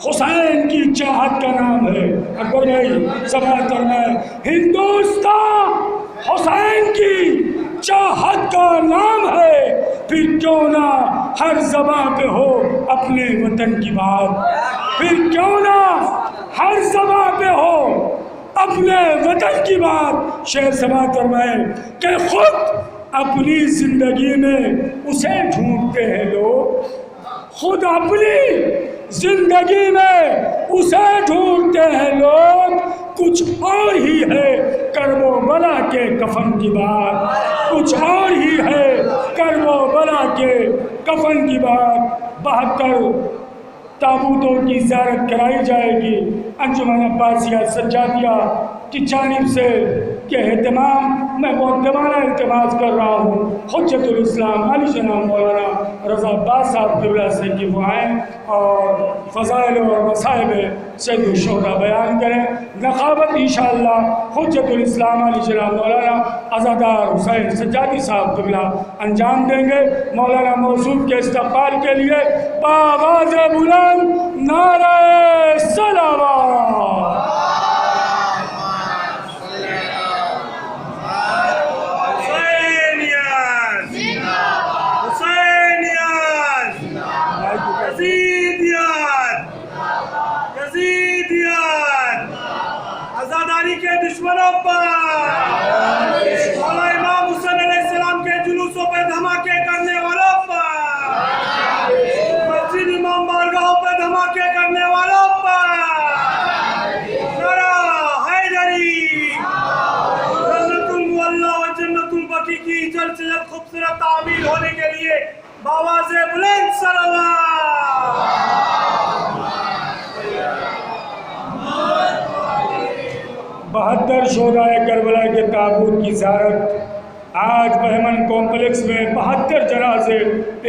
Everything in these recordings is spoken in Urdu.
حسین کی چاہت کا نام ہے۔ اکبر بھائی سماعت فرمائیں، ہندوستان حسین کی چاہت کا نام ہے، پھر کیوں نہ ہر زباں پہ ہو اپنے وطن کی بات، پھر کیوں نہ ہر زباں پہ ہو اپنے وطن کی بات۔ شعر سماعت فرمائیں کہ خود اپنی زندگی میں اسے ڈھونڈتے ہیں لوگ، خود اپنی زندگی میں اسے ڈھونڈتے ہیں لوگ، کچھ اور ہی ہے کرب و بلا کے کفن کی بات، کچھ اور ہی ہے کرب و بلا کے کفن کی بات۔ 72 تابوتوں کی زیارت کرائی جائے گی انجمن عباسیہ سجادیہ کی جانب سے کہ اہتمام، میں معتمانہ التماس کر رہا ہوں حجت الاسلام علی جناب مولانا رضا عباس صاحب قبلہ سے کہ وہ آئیں اور فضائل اور مصائب سید الشہداء بیان کریں۔ نقابت انشاءاللہ حجت الاسلام علی جناب مولانا عزادار حسین سجادی صاحب قبلہ انجام دیں گے۔ مولانا موصوف کے استقبال کے لیے بآواز بلند نعرہ صلوات۔ آزاداری کے دشمنوں پر، مولا امام حسین علیہ السلام کے جلوسوں پہ دھماکے کرنے والوں پر، مسجد امام بارگاہوں پہ دھماکے کرنے والوں پر نعرہ حیدری، جنت المعلیٰ و جنت البقیع کی جلد سے جلد خوبصورت تعمیر ہونے کے لیے بآواز بلند صلوات۔ 72 شہدائے کربلا کے تابوت کی زیارت آج بہمن کمپلیکس میں 72 جنازے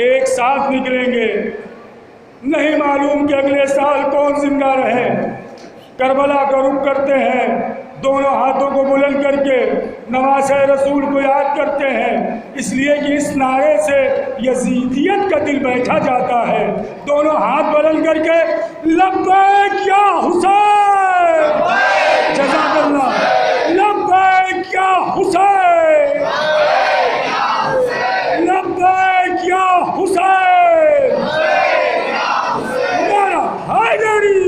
ایک ساتھ نکلیں گے۔ نہیں معلوم کہ اگلے سال کون زندہ رہے۔ کربلا کا رخ کرتے ہیں، دونوں ہاتھوں کو بلند کر کے نواسۂ رسول کو یاد کرتے ہیں، اس لیے کہ اس نعرے سے یزیدیت کا دل بیٹھا جاتا ہے۔ دونوں ہاتھ بلند کر کے لبیک یا حسین، جزاک اللہ، لبیک یا حسین، لبیک یا حسین، نعرہ حیدری۔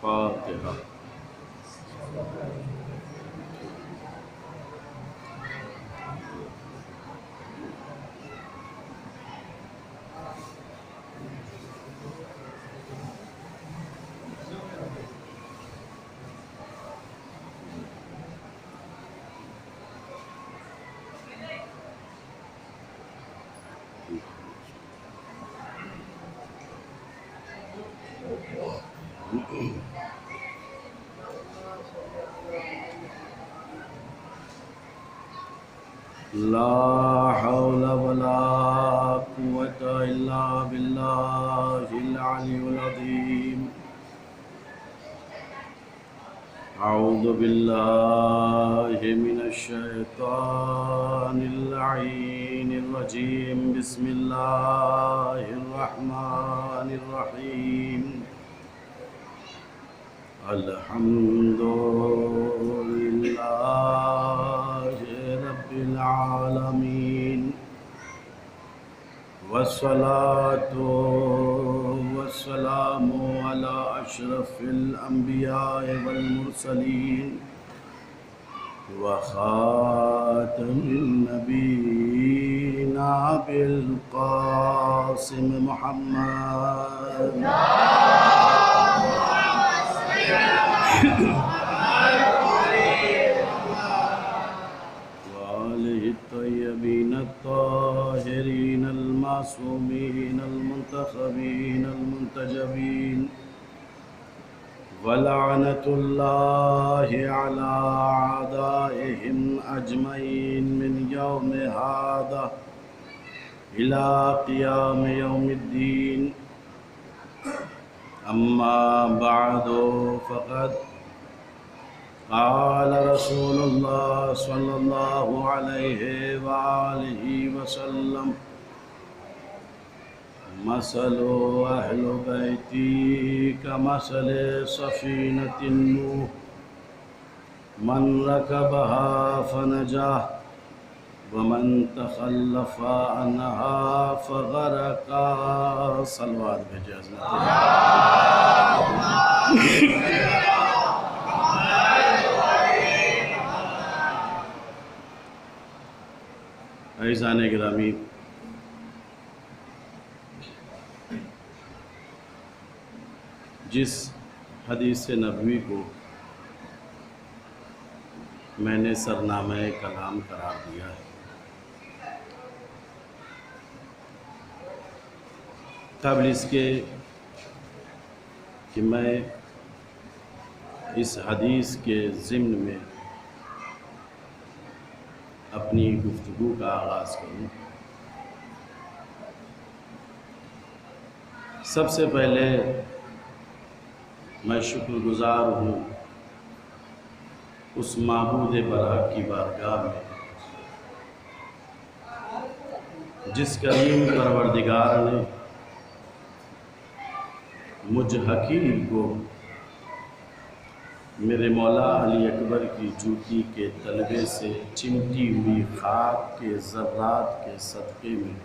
فاتحہ۔ لا حول ولا قوة إلا بالله العلي العظيم۔ أعوذ بالله من الشيطان اللعين الرجيم، بسم الله الرحمن الرحيم۔ الحمد لله رب العالمين، والصلاة والسلام على أشرف الأنبياء والمرسلين وخاتم النبيين أبي القاسم محمد وآله الطيبين الطاهرين المعصومين المنتخبين المنتجبين، ولعنة الله على أعدائهم أجمعين من يوم هذا إلى قيام يوم الدين. أما بعد فقد قال رسول الله صلى الله عليه وآله وسلم: مثل أهل بيتي كمثل سفينة نوح من ركبها فنجا ومن تخلف عنها فغرق. صلوات بھیجے حضرت. عزیزان گرامی، جس حدیث نبوی کو میں نے سرنامہ کلام قرار دیا ہے، قبل اس کے کہ میں اس حدیث کے ضمن میں اپنی گفتگو کا آغاز کروں، سب سے پہلے میں شکر گزار ہوں اس معبود برحق کی بارگاہ میں جس کریم پروردگار نے مجھ حقیر کو میرے مولا علی اکبر کی جوتی کے تلوے سے چمٹی ہوئی خاک کے ذرات کے صدقے میں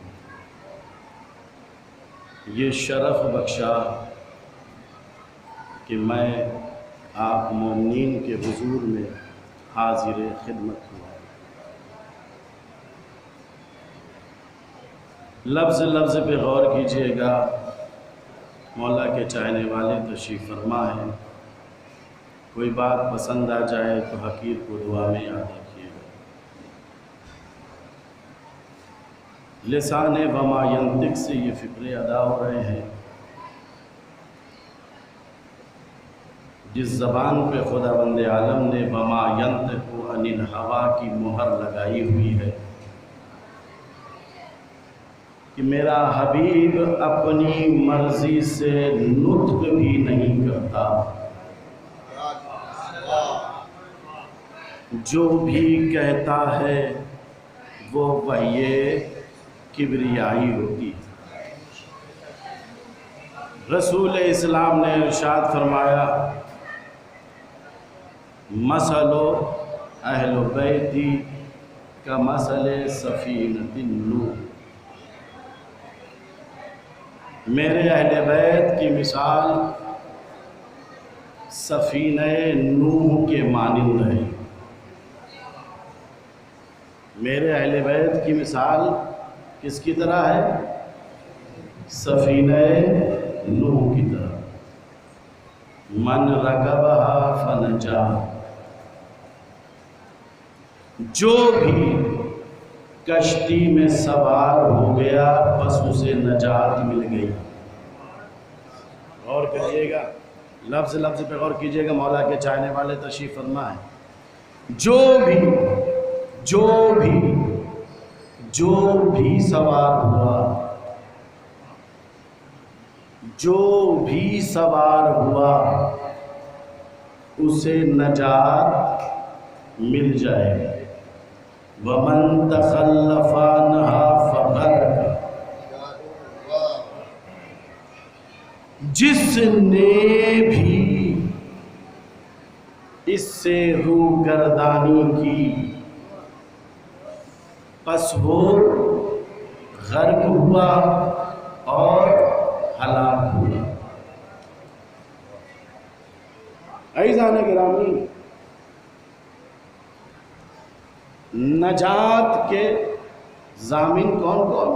یہ شرف بخشا کہ میں آپ مومنین کے حضور میں حاضر خدمت ہوں. لفظ لفظ پہ غور کیجئے گا. مولا کے چاہنے والے تشریف فرما ہیں. کوئی بات پسند آ جائے تو حقیر کو دعا میں یاد رکھیے گا. لسان وما ینطق سے یہ فقرے ادا ہو رہے ہیں. جس زبان پہ خداوند عالم نے وما ینطق عن الہویٰ کی مہر لگائی ہوئی ہے کہ میرا حبیب اپنی مرضی سے نطق بھی نہیں کرتا، جو بھی کہتا ہے وہ وحی کبریائی ہوتی ہے. رسول اسلام نے ارشاد فرمایا: مثل اہل بیتی کمثل سفینۃ نوح. میرے اہل بیت کی مثال سفینہ نوح کے مانند ہے. میرے اہل بیت کی مثال کس کی طرح ہے؟ سفینہ نوح کی طرح. من رکبہا فنجا. جو بھی کشتی میں سوار ہو گیا بس اسے نجات مل گئی. غور کریے گا، لفظ لفظ پہ غور کیجئے گا. مولا کے چاہنے والے تشریف فرما ہے. جو بھی سوار ہوا، جو بھی سوار ہوا اسے نجات مل جائے. وَمَن تَخَلَّفَ عَنْهَا فَغَرَقَ. جس نے بھی اس سے روگردانی کی پس وہ غرق ہوا اور ہلاک ہوا. عزیزان گرامی، نجات کے ضامن کون کون؟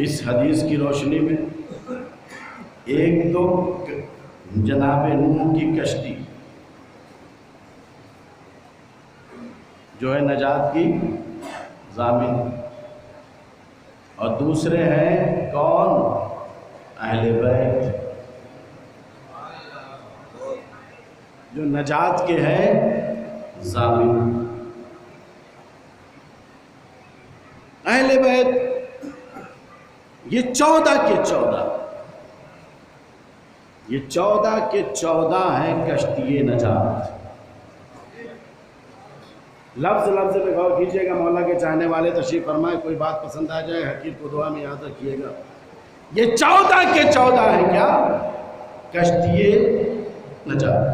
اس حدیث کی روشنی میں ایک تو جناب نوح کی کشتی جو ہے نجات کی ضامن، اور دوسرے ہیں کون؟ اہل بیت جو نجات کے ہیں ضامن. اہل بیت یہ 14 کے 14 ہیں کشتی نجات۔ لفظ پہ غور کیجئے گا، مولا کے چاہنے والے تشریف فرمائے، کوئی بات پسند آ جائے حقیر کو دعا میں یاد رکھیے گا، یہ 14 کے 14 ہیں کیا؟ کشتی نجات۔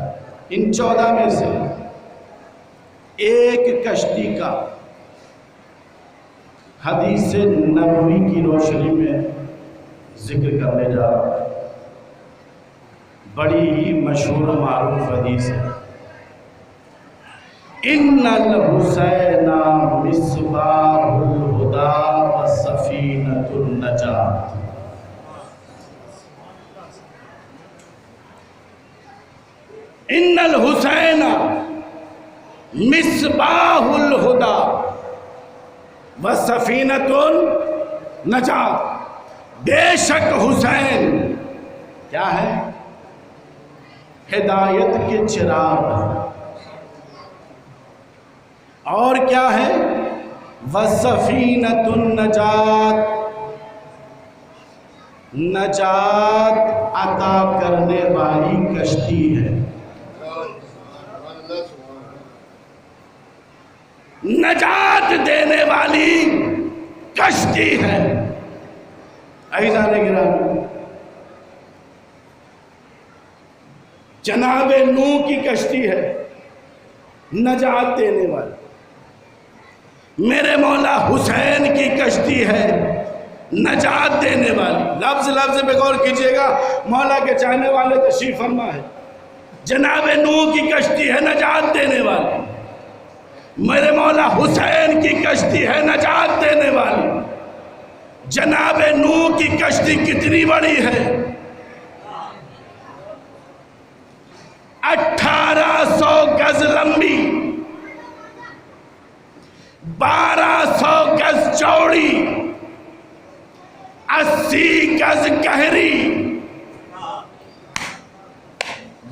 ان 14 میں سے ایک کشتی کا حدیث نبوی کی روشنی میں ذکر کرنے جا رہا ہوں۔ بڑی ہی مشہور و معروف حدیث ہے، ان الحسین مصباح الہدی و سفینۃ النجات۔ ان الحسین مصباح الہدی و سفینۃ النجات، بے شک حسین کیا ہے؟ ہدایت کے چراغ ہے، اور کیا ہے؟ وَسَفِينَةُ النَّجَاتِ، نجات عطا کرنے والی کشتی ہے، نجات دینے والی کشتی ہے۔ عزیزان گرامی، جناب نوح کی کشتی ہے، نجات دینے والی۔ میرے مولا حسین کی کشتی ہے، نجات دینے والی۔ لفظ پہ غور کیجئے گا، مولا کے چاہنے والے تشریف فرما ہے، جناب نوح کی کشتی ہے، نجات دینے والی۔ میرے مولا حسین کی کشتی ہے، نجات دینے والی۔ جناب نوح کی کشتی کتنی بڑی ہے؟ 1800 گز لمبی، 1200 گز چوڑی، 80 گز گہری۔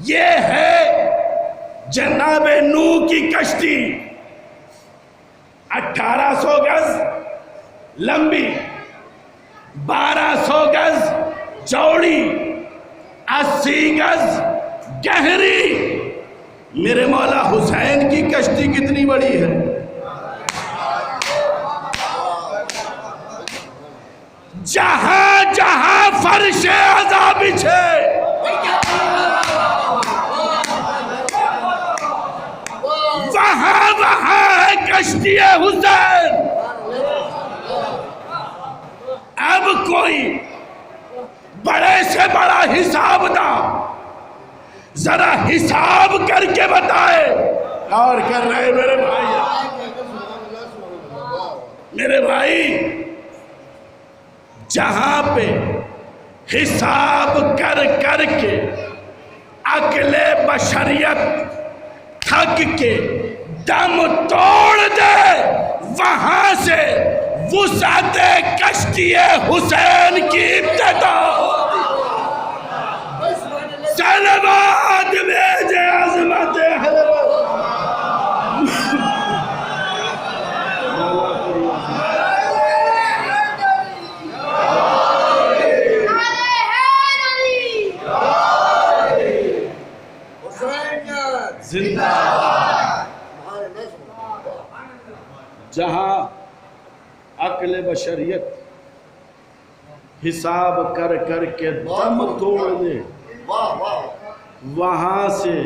یہ ہے جناب نوح کی کشتی، 1800 گز لمبی، 1200 گز چوڑی، 80 گز گہری۔ میرے مولا حسین کی کشتی کتنی بڑی ہے؟ جہاں جہاں فرش عزا بچھے، وہاں وہاں ہے کشتی حسین۔ اب کوئی بڑے سے بڑا حساب دا ذرا حساب کر کے بتائے۔ اور کر رہے میرے بھائی، میرے بھائی، جہاں پہ حساب کر کر کے عقل بشریت تھک کے دم توڑ دے، وہاں سے وسعت کشتی حسین کی ابتدا ہوتی۔ سلوات بھیجے عظمت زندہ۔ جہاں عقل بشریت حساب کر کر کے دم توڑ دے، وہاں سے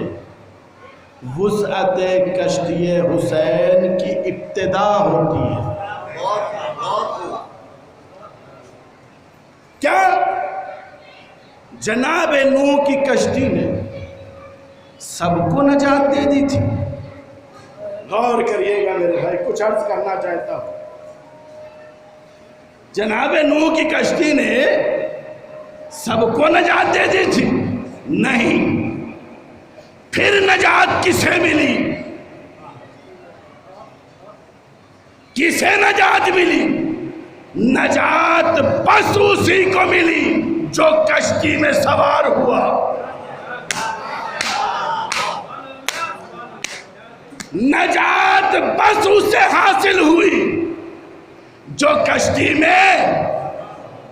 وسعت کشتی حسین کی ابتدا ہوتی ہے۔ کیا جناب نوح کی کشتی نے سب کو نجات دے دی تھی؟ غور کریے گا میرے بھائی، کچھ عرض کرنا چاہتا ہوں۔ جناب نوح کی کشتی نے سب کو نجات دے دی تھی؟ نہیں۔ پھر نجات کسے ملی؟ کسے نجات ملی؟ نجات بس اسی کو ملی جو کشتی میں سوار ہوا۔ نجات بس اسے حاصل ہوئی جو کشتی میں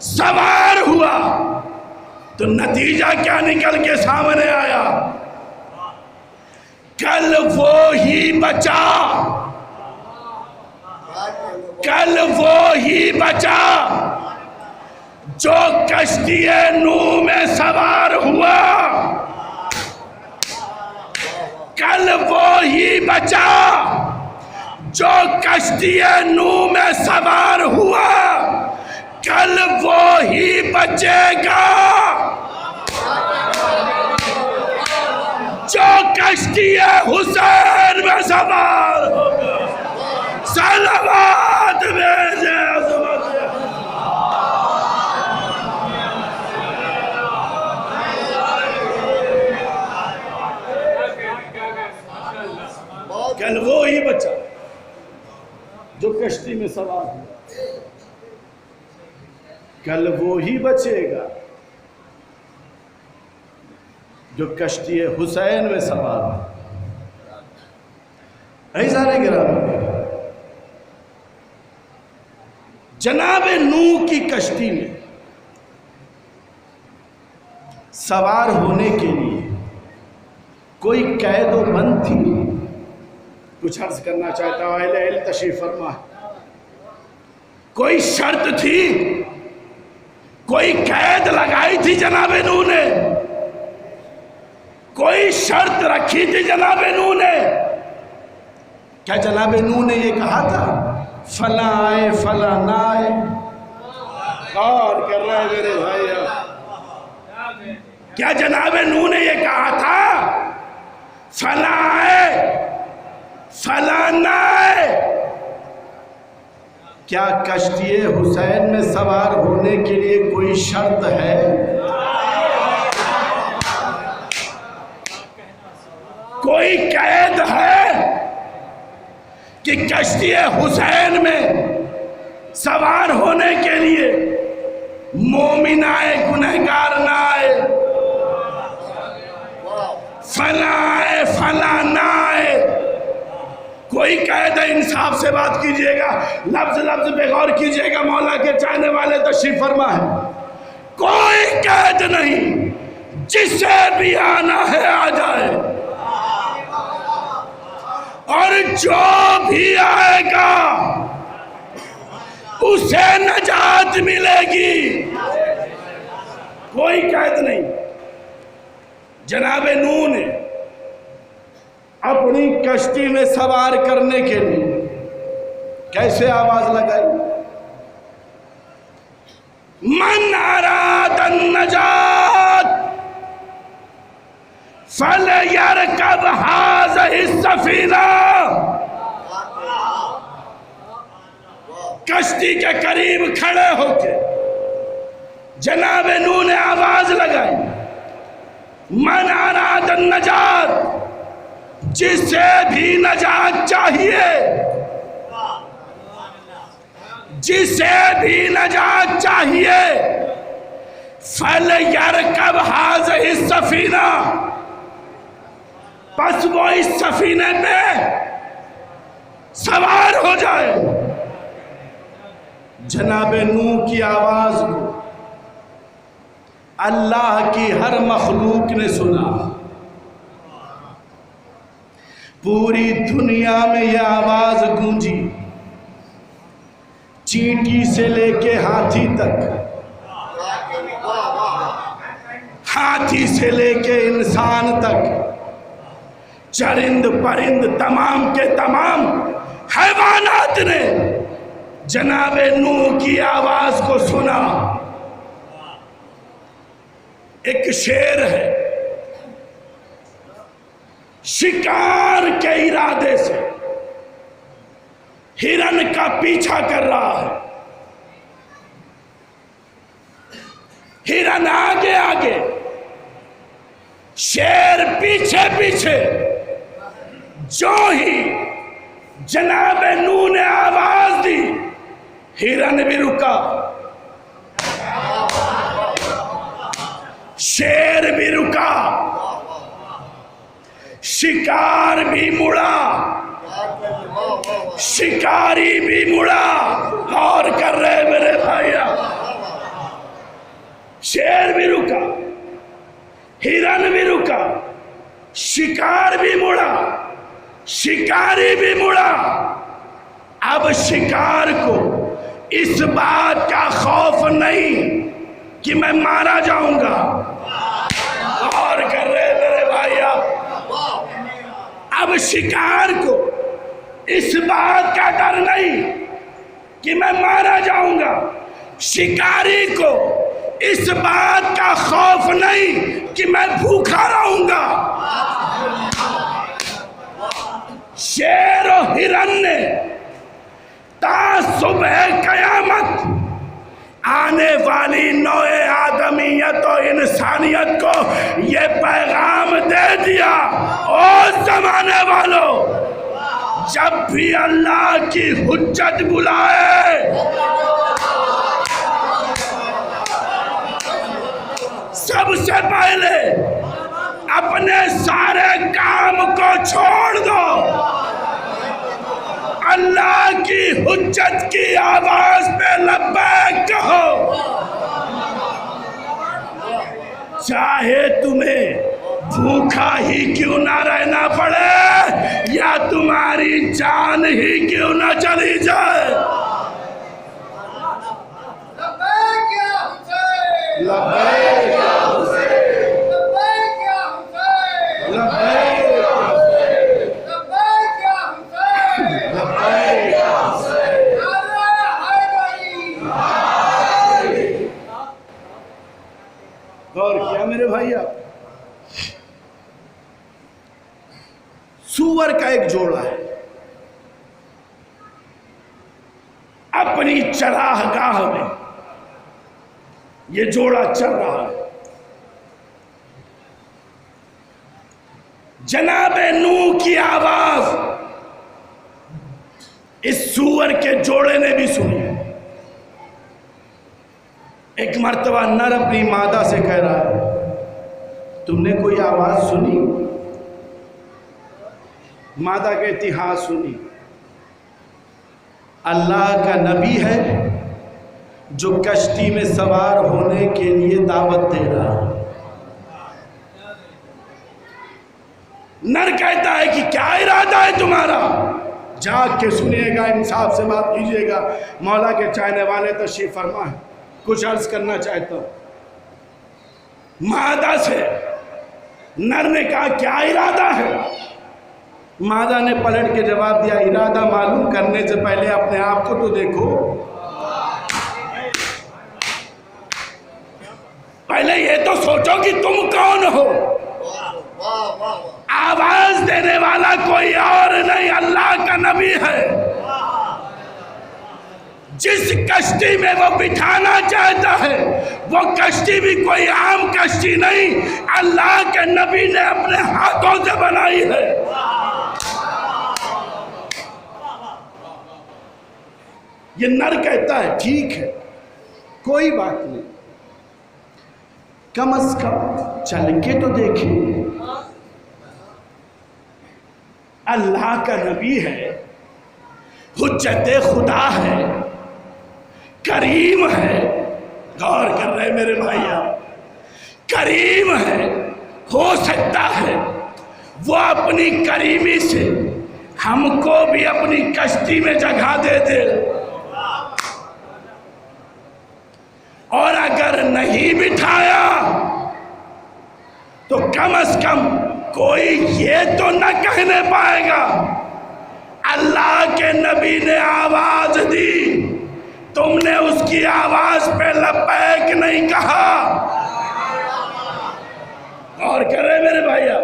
سوار ہوا تو نتیجہ کیا نکل کے سامنے آیا؟ کل وہی بچا، کل وہی بچا جو کشتی نوح میں سوار ہوا، کل وہی بچا جو کشتی نوح میں سوار ہوا، کل وہی بچے گا جو کشتی حسین میں سوار ہوگا۔ صلوات بھیجے عظمت۔ کل وہی بچہ جو کشتی میں سوار ہوا، کل وہی بچے گا جو کشتی حسین میں سوار ہوا۔ عزیزان گرامی، جناب نوح کی کشتی میں سوار ہونے کے لیے کوئی قید و بند تھی؟ کچھ عرض کرنا چاہتا ہوں، اہل علم تشریف فرما۔ کوئی شرط تھی، کوئی قید لگائی تھی جناب نوح نے؟ کوئی شرط رکھی تھی جناب نوح نے؟ کیا جناب نوح نے یہ کہا تھا فلاں آئے فلاں نہ آئے؟ غور کر رہے ہیں میرے بھائی، کیا جناب نوح نے یہ کہا تھا فلاں آئے فلاں نہ آئے؟ کیا کشتی حسین میں سوار ہونے کے لیے کوئی شرط ہے؟ کوئی قید ہے کہ کشتی حسین میں سوار ہونے کے لیے مومن آئے گنہگار نہ آئے، فلاں آئے فلاں نہ آئے؟ کوئی قید ہے؟ انصاف سے بات کیجئے گا، لفظ لفظ پہ غور کیجئے گا، مولا کے چاہنے والے تشریف فرما ہے۔ کوئی قید نہیں، جسے بھی آنا ہے آ جائے، اور جو بھی آئے گا اسے نجات ملے گی، کوئی قید نہیں۔ جناب نوح نے اپنی کشتی میں سوار کرنے کے لیے کیسے آواز لگائی؟ من اراد النجات فلیرکب هذه السفینہ۔ کشتی کے قریب کھڑے ہو کے جناب نوح نے آواز لگائی، من اراد النجات، جسے بھی نجات چاہیے، جسے بھی نجات چاہیے، فَلْيَرْكَبْ هَذِهِ السَّفِینَةَ، پس وہ اس سفینے پہ سوار ہو جائے۔ جناب نوح کی آواز کو اللہ کی ہر مخلوق نے سنا، پوری دنیا میں یہ آواز گونجی، چینٹی سے لے کے ہاتھی تک، ہاتھی سے لے کے انسان تک، چرند پرند تمام کے تمام حیوانات نے جناب نوح کی آواز کو سنا۔ ایک شیر ہے، شکار کے ارادے سے ہرن کا پیچھا کر رہا ہے، ہرن آگے آگے، شیر پیچھے پیچھے۔ جو ہی جناب نوح نے آواز دی، ہرن بھی رکا، شیر بھی رکا، شکار بھی مڑا، شکاری بھی مڑا، اور شیر بھی رکا، ہرن بھی رکا، شکار بھی مڑا، شکاری بھی مڑا۔ اب شکار کو اس بات کا خوف نہیں کہ میں مارا جاؤں گا، اور کر رہے میرے بھائی، اب شکار کو اس بات کا ڈر نہیں کہ میں مارا جاؤں گا، شکاری کو اس بات کا خوف نہیں کہ میں بھوکا رہوں گا۔ شیر و ہرن نے تا صبح قیامت آنے والی نوع آدمیت و انسانیت کو یہ پیغام دے دیا، او زمانے والوں، جب بھی اللہ کی حجت بلائے، سب سے پہلے اپنے سارے کام کو چھوڑ دو، اللہ کی حجت کی آواز پہ لبیک کہو، چاہے تمہیں بھوکا ہی کیوں نہ رہنا پڑے یا تمہاری جان ہی کیوں نہ چلی جائے۔ لبیک یا حسین، لبیک یا حسین، لبیک یا حسین، لبیک یا حسین، لبیک یا حسین، لبیک یا حسین۔ نعرہ حیدری۔ غور کیا میرے بھائی؟ آپ سور کا ایک جوڑا ہے، اپنی چراہ گاہ میں یہ جوڑا چل رہا ہے۔ جناب نوح کی آواز اس سور کے جوڑے نے بھی سنی۔ ایک مرتبہ نر اپنی مادہ سے کہہ رہا ہے، تم نے کوئی آواز سنی؟ مادہ کہتی ہاں سنی، اللہ کا نبی ہے جو کشتی میں سوار ہونے کے لیے دعوت دے رہا ہے۔ نر کہتا ہے کہ کیا ارادہ ہے تمہارا؟ جاگ کے سنیے گا، انصاف سے بات کیجیے گا، مولا کے چاہنے والے تشریف فرما ہے، کچھ عرض کرنا چاہتا ہوں۔ مادہ سے نر نے کہا کیا ارادہ ہے؟ مادہ نے پلٹ کے جواب دیا، ارادہ معلوم کرنے سے پہلے اپنے آپ کو تو دیکھو، پہلے یہ تو سوچو کہ تم کون ہو۔ آواز دینے والا کوئی اور نہیں، اللہ کا نبی ہے۔ جس کشتی میں وہ بٹھانا چاہتا ہے وہ کشتی بھی کوئی عام کشتی نہیں، اللہ کے نبی نے اپنے ہاتھوں سے بنائی ہے۔ یہ نر کہتا ہے ٹھیک ہے، کوئی بات نہیں، کم از کم چل کے تو دیکھیں، اللہ کا نبی ہے، حجت خدا ہے، کریم ہے۔ غور کر رہے میرے بھائیہ، کریم ہے، ہو سکتا ہے وہ اپنی کریمی سے ہم کو بھی اپنی کشتی میں جگہ دے دے، اور اگر نہیں بٹھایا تو کم از کم کوئی یہ تو نہ کہنے پائے گا اللہ کے نبی نے آواز دی، تم نے اس کی آواز پہ لبیک نہیں کہا۔ اور کر رہے میرے بھائیہ،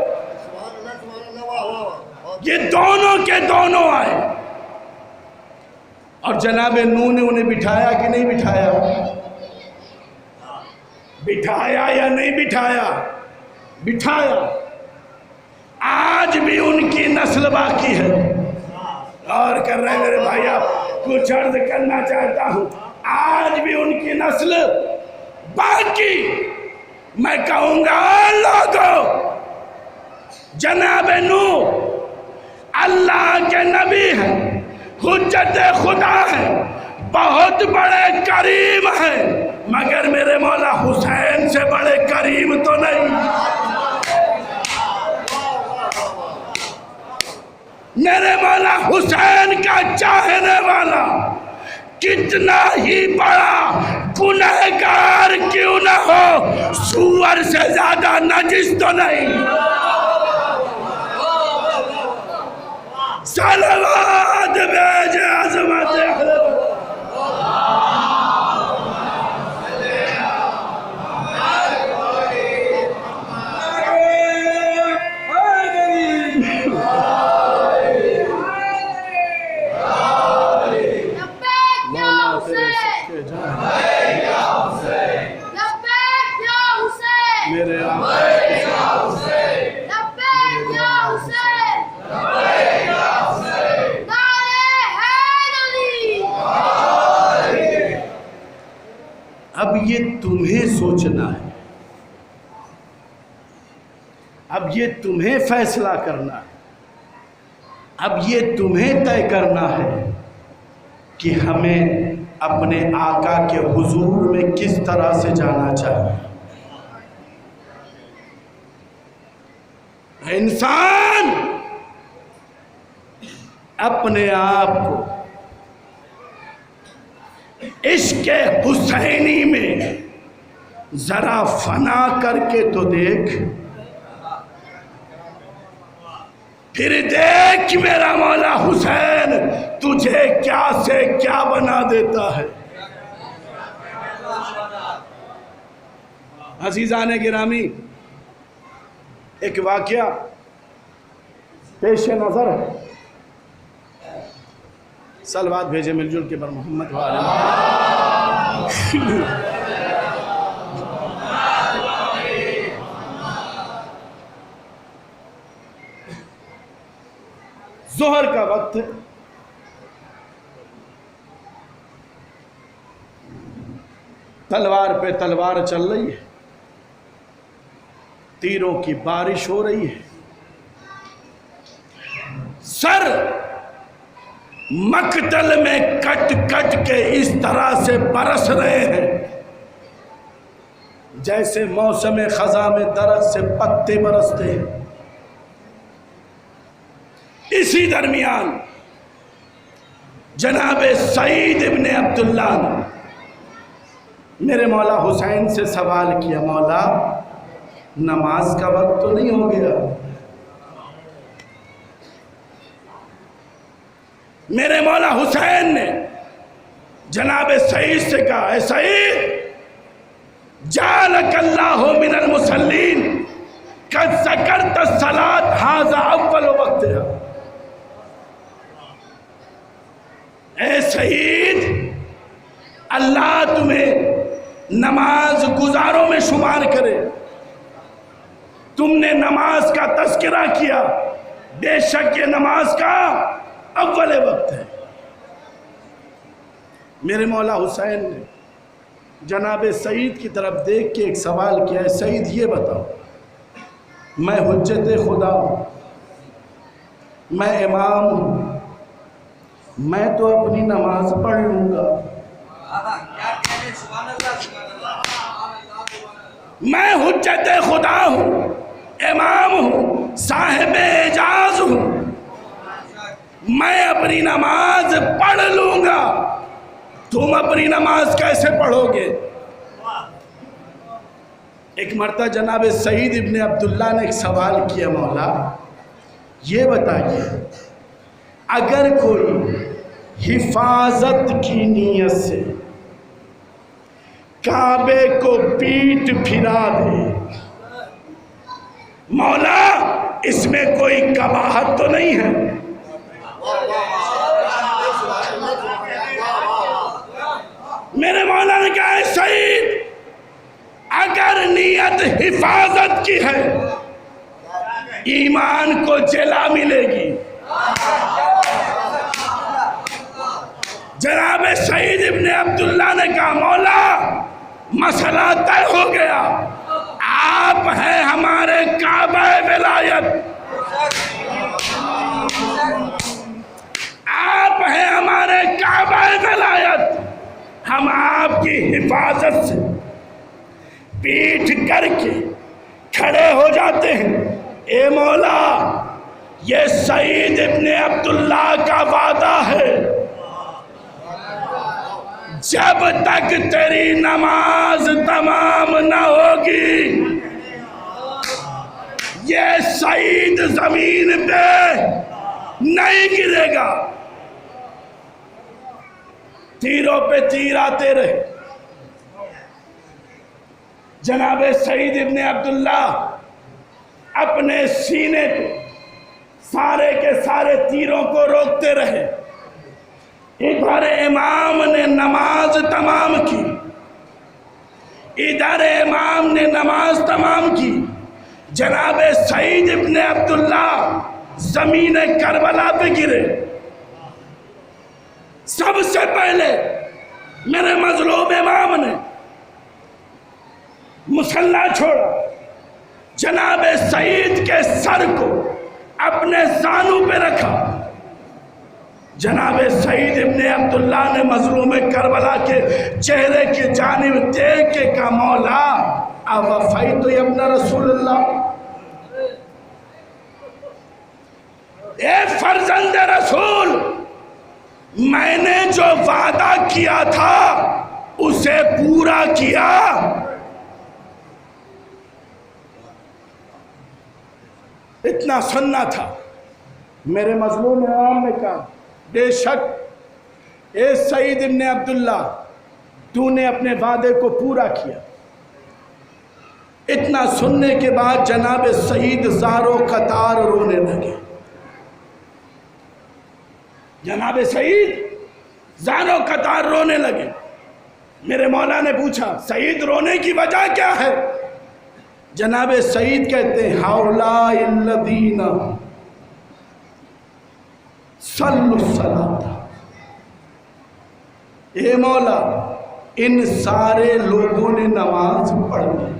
یہ دونوں کے دونوں آئے، اور جناب نوح نے انہیں بٹھایا کہ نہیں بٹھایا؟ بٹھایا یا نہیں بٹھایا؟ بٹھایا۔ آج بھی ان کی نسل باقی ہے۔ اور کر رہے میرے بھائی، کچھ عرض کرنا چاہتا ہوں، آج بھی ان کی نسل باقی۔ میں کہوں گا لوگوں، جناب نوح اللہ کے نبی ہیں، حجت خدا ہے، بہت بڑے کریم ہیں مگر میرے مولا حسین سے بڑے کریم تو نہیں. میرے مولا حسین کا چاہنے والا کتنا ہی بڑا گنہگار کیوں نہ ہو سور سے زیادہ نجس تو نہیں. صلوات بھیجے عظمت حضرت. اب یہ تمہیں سوچنا ہے، اب یہ تمہیں فیصلہ کرنا ہے، اب یہ تمہیں طے کرنا ہے کہ ہمیں اپنے آقا کے حضور میں کس طرح سے جانا چاہیے. انسان اپنے آپ کو عشق حسینی میں ذرا فنا کر کے تو دیکھ، پھر دیکھ میرا مولا حسین تجھے کیا سے کیا بنا دیتا ہے. عزیزان گرامی، ایک واقعہ پیش نظر ہے. صلوات بھیجے مل جل کے بر محمد وآلہ. ظہر کا وقت ہے، تلوار پہ تلوار چل رہی ہے، تیروں کی بارش ہو رہی ہے، سر مقتل میں کٹ کٹ کے اس طرح سے برس رہے ہیں جیسے موسم خزاں میں درخت سے پتے برستے ہیں. اسی درمیان جناب سعید ابن عبداللہ نے میرے مولا حسین سے سوال کیا، مولا نماز کا وقت تو نہیں ہو گیا؟ میرے مولا حسین نے جناب سعید سے کہا، اے سعید جعلک اللہ من المصلین قد ذکرت الصلاۃ ھذا اول وقتها. اے سعید اللہ تمہیں نماز گزاروں میں شمار کرے، تم نے نماز کا تذکرہ کیا، بے شک یہ نماز کا اول وقت ہے. میرے مولا حسین نے جناب سعید کی طرف دیکھ کے ایک سوال کیا، ہے سعید یہ بتاؤ، میں حجت خدا ہوں، میں امام ہوں، میں تو اپنی نماز پڑھ لوں گا، میں حجت خدا ہوں، امام ہوں، صاحب اعجاز ہوں، میں اپنی نماز پڑھ لوں گا، تم اپنی نماز کیسے پڑھو گے؟ ایک مرتبہ جناب سعید ابن عبداللہ نے ایک سوال کیا، مولا یہ بتائیے اگر کوئی حفاظت کی نیت سے کعبے کو پیٹ پھرا دے، مولا اس میں کوئی قباحت تو نہیں ہے؟ میرے مولا نے کہا، ہے سعید اگر نیت حفاظت کی ہے ایمان کو جلا ملے گی. جناب سعید ابن عبداللہ نے کہا، مولا مسئلہ طے ہو گیا، آپ ہیں ہمارے کعبہ ولایت، آپ ہیں ہمارے کعبہ ولایت، آپ کی حفاظت سے پیٹھ کر کے کھڑے ہو جاتے ہیں، اے مولا یہ سعید ابن عبداللہ کا وعدہ ہے، جب تک تیری نماز تمام نہ ہوگی یہ سعید زمین پہ نہیں گرے گا۔ تیروں پہ تیر آتے رہے، جناب سعید ابن عبداللہ اپنے سینے پہ سارے کے سارے تیروں کو روکتے رہے۔ ادھر امام نے نماز تمام کی، ادھر امام نے نماز تمام کی، جناب سعید ابن عبداللہ زمین کربلا پہ گرے۔ سب سے پہلے میرے مظلوم امام نے مصلی چھوڑا، جناب سعید کے سر کو اپنے زانوں پہ رکھا۔ جناب سعید ابن عبداللہ نے مظلوم کربلا کے چہرے کی جانب دیکھ کے کہا، مولا اوفیت یا ابن رسول اللہ، اے فرزند رسول، میں نے جو وعدہ کیا تھا اسے پورا کیا؟ اتنا سننا تھا۔ میرے مظلوم امام نے کہا، بے شک اے سعید ابن عبداللہ تو نے اپنے وعدے کو پورا کیا۔ اتنا سننے کے بعد جناب سعید زارو قطار رونے لگے۔ جناب سعید زارو قطار رونے لگے۔ میرے مولا نے پوچھا، سعید رونے کی وجہ کیا ہے؟ جناب سعید کہتے ہیں، ہؤلاء الذین صلوا الصلاۃ، اے مولا ان سارے لوگوں نے نماز پڑھ لی،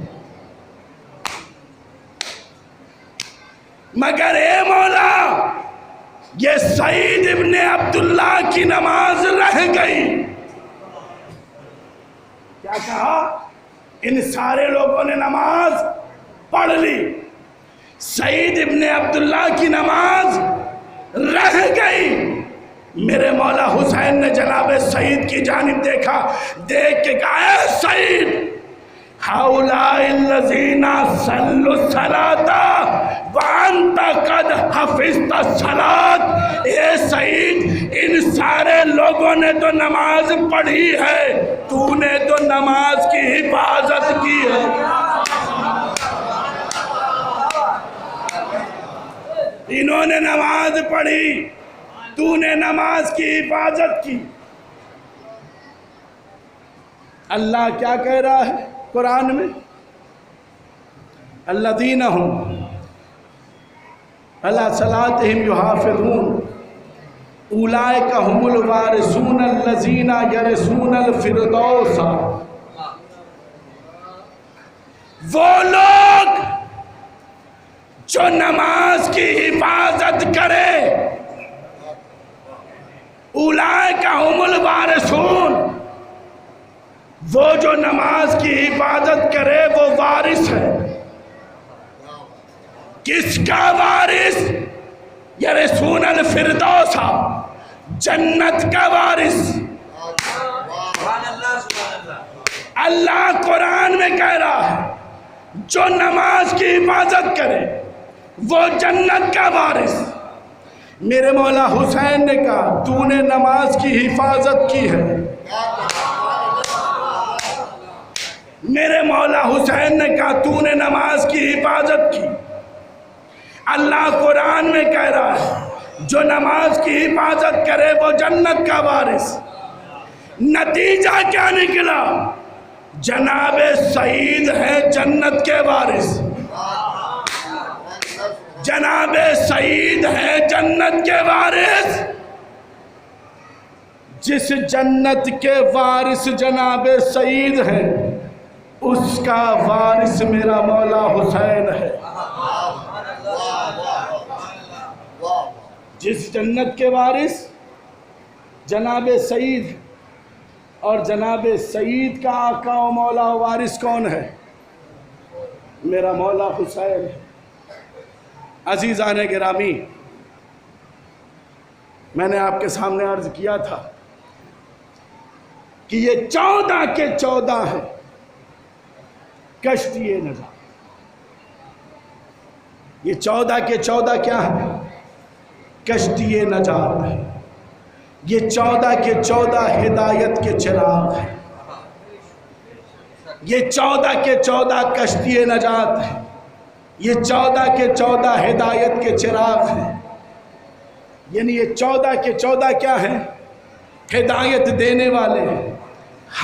مگر اے مولا یہ سعید ابن عبداللہ کی نماز رہ گئی۔ کیا کہا؟ ان سارے لوگوں نے نماز پڑھ لی، سعید ابن عبداللہ کی نماز رہ گئی۔ میرے مولا حسین نے جناب سعید کی جانب دیکھا، دیکھ کے کہا، اے سعید ہؤلاء الذین صلوا الصلاۃ وانت قد حفظت الصلاۃ، اے سعید ان سارے لوگوں نے تو نماز پڑھی ہے، تو نے تو نماز کی حفاظت کی ہے۔ انہوں نے نماز پڑھی، تو نے نماز کی حفاظت کی۔ اللہ کیا کہہ رہا ہے قرآن میں؟ الذین هم علی صلاتہم یحافظون اولئک هم الوارثون الذین یرثون الفردوس، وہ لوگ جو نماز کی حفاظت کرے، اولئک هم الوارثون، وہ جو نماز کی حفاظت کرے وہ وارث ہے۔ کس کا وارث؟ یرثون الفردوس، جنت کا وارث۔ اللہ قرآن میں کہہ رہا ہے جو نماز کی حفاظت کرے وہ جنت کا وارث۔ میرے مولا حسین نے کہا، تو نے نماز کی حفاظت کی ہے۔ میرے مولا حسین نے کہا، تو نے نماز کی حفاظت کی۔ اللہ قرآن میں کہہ رہا ہے جو نماز کی حفاظت کرے وہ جنت کا وارث۔ نتیجہ کیا نکلا؟ جناب سعید ہے جنت کے وارث، جناب سعید ہے جنت کے وارث۔ جس جنت کے وارث جناب سعید ہے اس کا وارث میرا مولا حسین ہے۔ جس جنت کے وارث جناب سعید اور جناب سعید کا آقا و مولا و وارث کون ہے؟ میرا مولا حسین۔ عزیزان گرامی، میں نے آپ کے سامنے عرض کیا تھا کہ یہ 14 کے 14 ہیں کشتی نجات۔ یہ 14 کے 14 کیا ہے؟ کشتی نجات ہے۔ یہ 14 کے 14 ہدایت کے چراغ ہیں۔ یہ 14 کے 14 کشتی نجات ہے۔ یہ 14 کے 14 ہدایت کے چراغ ہیں۔ یعنی یہ 14 کے 14 کیا ہیں؟ ہدایت دینے والے ہیں،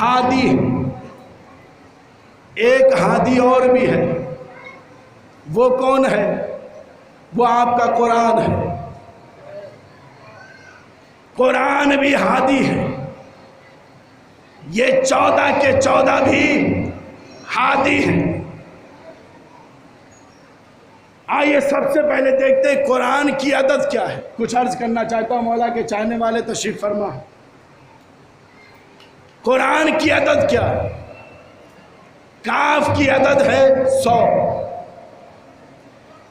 ہادی ہیں۔ ایک ہادی اور بھی ہے، وہ کون ہے؟ وہ آپ کا قرآن ہے۔ قرآن بھی ہادی ہے، یہ 14 کے 14 بھی ہادی ہیں۔ آئیے سب سے پہلے دیکھتے ہیں قرآن کی عدد کیا ہے۔ کچھ عرض کرنا چاہتا ہوں، مولا کے چاہنے والے تشریف فرما۔ قرآن کی عدد کیا ہے؟ کاف کی عدد ہے 100،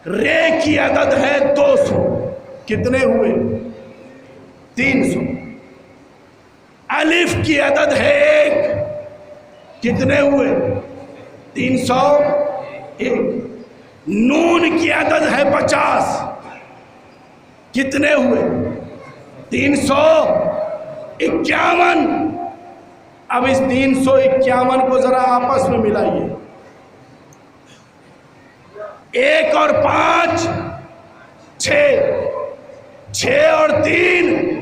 رے کی عدد ہے 200، کتنے ہوئے؟ 300۔ الف کی عدد ہے 1، کتنے ہوئے؟ 301۔ نون کی عدد ہے 50، کتنے ہوئے؟ 351۔ اب اس 351 کو ذرا آپس میں ملائیے۔ 1 اور 5 6، 6 اور 3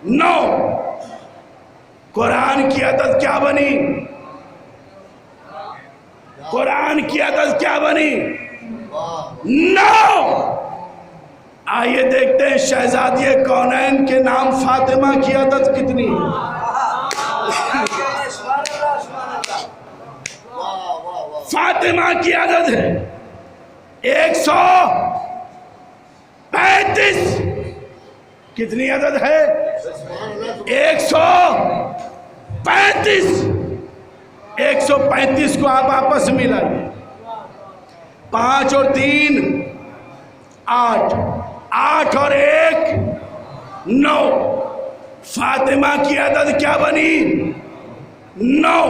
9۔ قرآن کی عدد کیا بنی؟ قرآن کی عدد کیا بنی؟ 9۔ آئیے دیکھتے ہیں شہزادی کونین کے نام فاطمہ کی عدد کتنی ہے؟ فاطمہ کی عدد ہے 135۔ کتنی عدد ہے؟ 135۔ 135 کو آپ آپس میں ملائیے۔ 5 اور 3 8، 8 اور 1 9۔ فاطمہ کی عدد کیا بنی؟ 9۔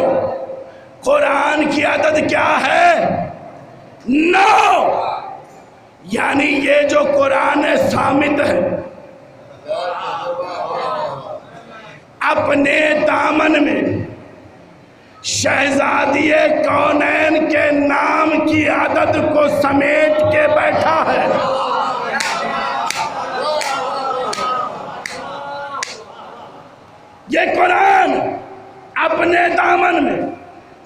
قرآن کی عدد کیا ہے؟ 9۔ یعنی یہ جو قرآن صامت ہے اپنے دامن میں شہزادی کونین کے نام کی عدد کو سمیٹ کے بیٹھا ہے۔ یہ قرآن اپنے دامن میں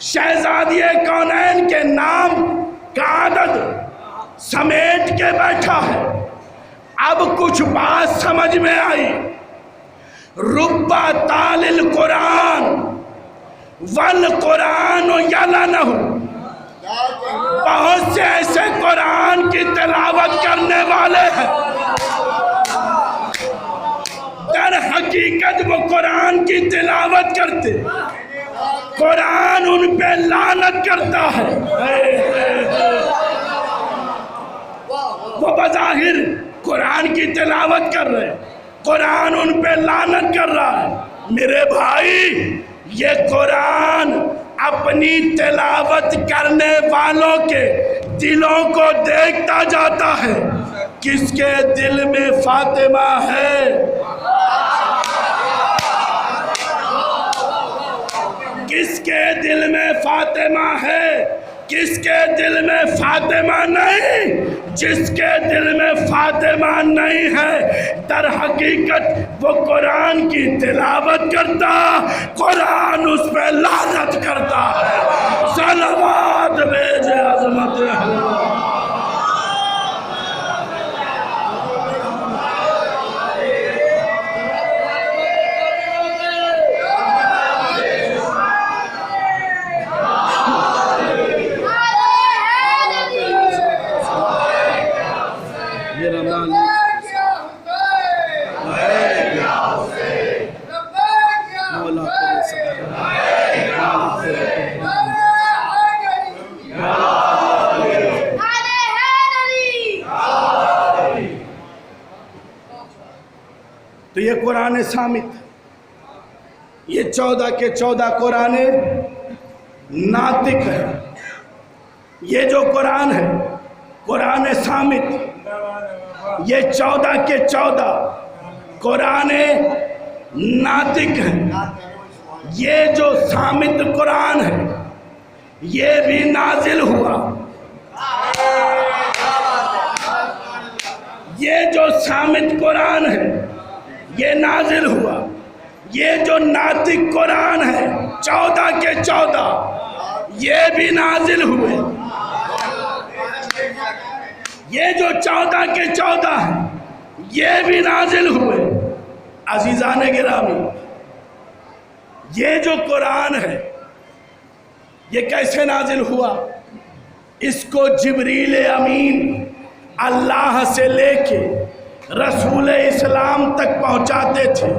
شہزادی کونین کے نام کا عدد سمیٹ کے بیٹھا ہے۔ اب کچھ بات سمجھ میں آئی۔ ربا تال القرآن والقرآن یلنہ، بہت سے ایسے قرآن کی تلاوت کرنے والے ہیں، در حقیقت وہ قرآن کی تلاوت کرتے، قرآن ان پہ لعنت کرتا ہے۔ وہ بظاہر قرآن کی تلاوت کر رہے، قرآن ان پہ لعنت کر رہا ہے۔ میرے بھائی، یہ قرآن اپنی تلاوت کرنے والوں کے دلوں کو دیکھتا جاتا ہے۔ کس کے دل میں فاطمہ ہے؟ کس کے دل میں فاطمہ ہے؟ کس کے دل میں فاطمہ نہیں؟ جس کے دل میں فاطمہ نہیں ہے در حقیقت وہ قرآن کی تلاوت کرتا، قرآن اس پہ لعنت کرتا ہے۔ صلوات بھیجے عظمت اللہ۔ مولا یہ قرآن صامت، یہ 14 کے 14 قرآن ناطق ہے۔ یہ جو قرآن ہے قرآن صامت، یہ 14 کے 14 قرآن ناطق ہے۔ یہ جو صامت قرآن ہے یہ بھی نازل ہوا، یہ جو صامت قرآن ہے یہ نازل ہوا۔ یہ جو ناطق قرآن ہے 14 کے 14 یہ بھی نازل ہوئے۔ یہ جو 14 کے 14 ہیں یہ بھی نازل ہوئے۔ عزیزان گرامی، یہ جو قرآن ہے یہ کیسے نازل ہوا؟ اس کو جبریل امین اللہ سے لے کے رسول اسلام تک پہنچاتے تھے۔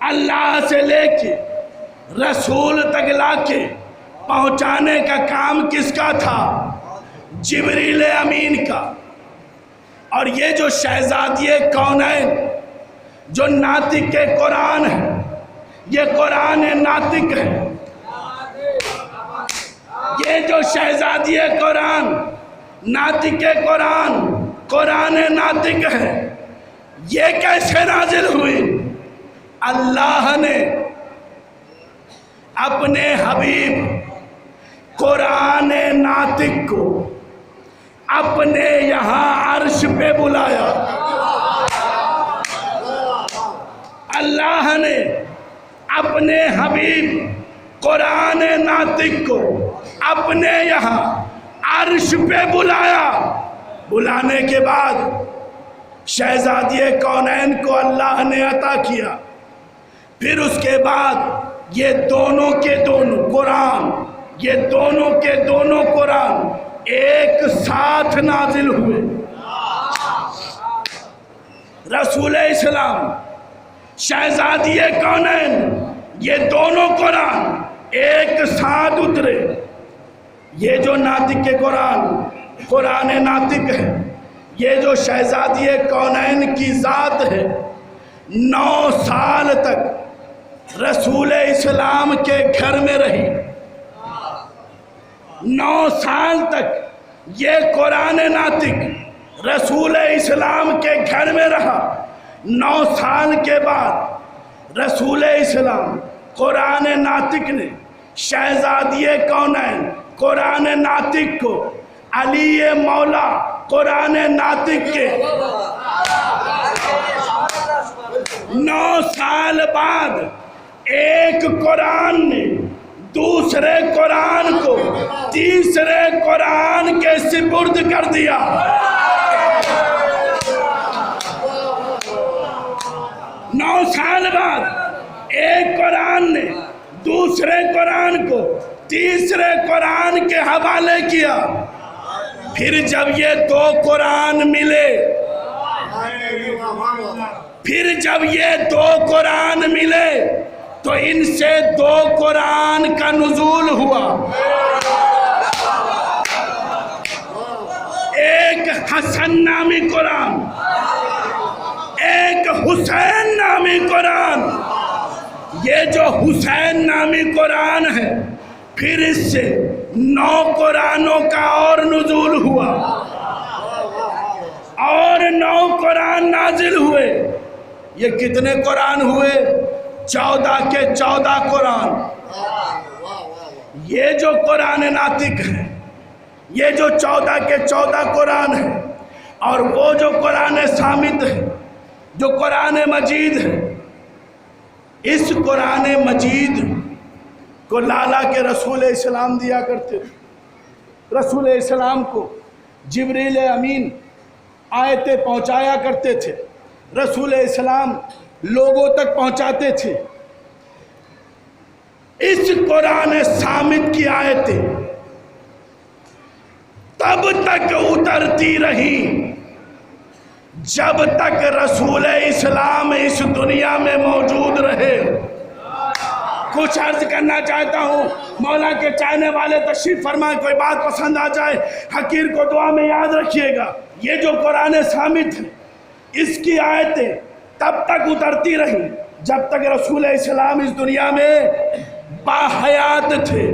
اللہ سے لے کے رسول تک لا کے پہنچانے کا کام کس کا تھا؟ جبریل امین کا۔ اور یہ جو شہزادی کونین جو ناطق قرآن ہے یہ قرآن ناطق ہے۔ یہ جو شہزادی قرآن ناطق قرآن قرآن ناطق ہے، یہ کیسے نازل ہوئی؟ اللہ نے اپنے حبیب قرآن ناطق کو اپنے یہاں عرش پہ بلایا۔ اللہ نے اپنے حبیب قرآن ناطق کو اپنے یہاں عرش پہ بلایا۔ بلانے کے بعد شہزادی کونین کو اللہ نے عطا کیا۔ پھر اس کے بعد یہ دونوں کے دونوں قرآن، یہ دونوں کے دونوں قرآن ایک ساتھ نازل ہوئے۔ رسول اسلام، شہزادی کونین، یہ دونوں قرآن ایک ساتھ اترے۔ یہ جو ناطق قرآن قرآن ناطق ہے، یہ جو شہزادی کونین کی ذات ہے، 9 سال تک رسول اسلام کے گھر میں رہی۔ 9 سال تک یہ قرآن ناطق رسول اسلام کے گھر میں رہا۔ 9 سال کے بعد رسول اسلام قرآن ناطق نے شہزادی کونین قرآن ناطق کو علی مولا قرآن ناطق کے 9 سال بعد ایک قرآن نے دوسرے قرآن کو تیسرے قرآن کے سپرد کر دیا۔ 9 سال بعد ایک قرآن نے دوسرے قرآن کو تیسرے قرآن کے حوالے کیا۔ پھر جب یہ 2 قرآن ملے، تو ان سے 2 قرآن کا نزول ہوا۔ ایک حسن نامی قرآن، ایک حسین نامی قرآن۔ یہ جو حسین نامی قرآن ہے پھر اس سے 9 قرآنوں کا اور نزول ہوا، اور 9 قرآن نازل ہوئے۔ یہ کتنے قرآن ہوئے؟ 14 کے 14 قرآن۔ یہ جو قرآن ناطق ہے، یہ جو 14 کے 14 قرآن ہے، اور وہ جو قرآن صامت ہے، جو قرآن مجید ہے، اس قرآن مجید کو لالا کے رسول اسلام دیا کرتے تھے۔ رسول اسلام کو جبریل امین آیتیں پہنچایا کرتے تھے، رسول اسلام لوگوں تک پہنچاتے تھے۔ اس قرآن صامت کی آیتیں تب تک اترتی رہی جب تک رسول اسلام اس دنیا میں موجود رہے۔ کچھ عرض کرنا چاہتا ہوں، مولا کے چاہنے والے تشریف فرمائیں، کوئی بات پسند آ جائے حقیر کو دعا میں یاد رکھیے گا۔ یہ جو قرآن صامت ہے اس کی آیتیں تب تک اترتی رہیں جب تک رسول اسلام اس دنیا میں باحیات تھے۔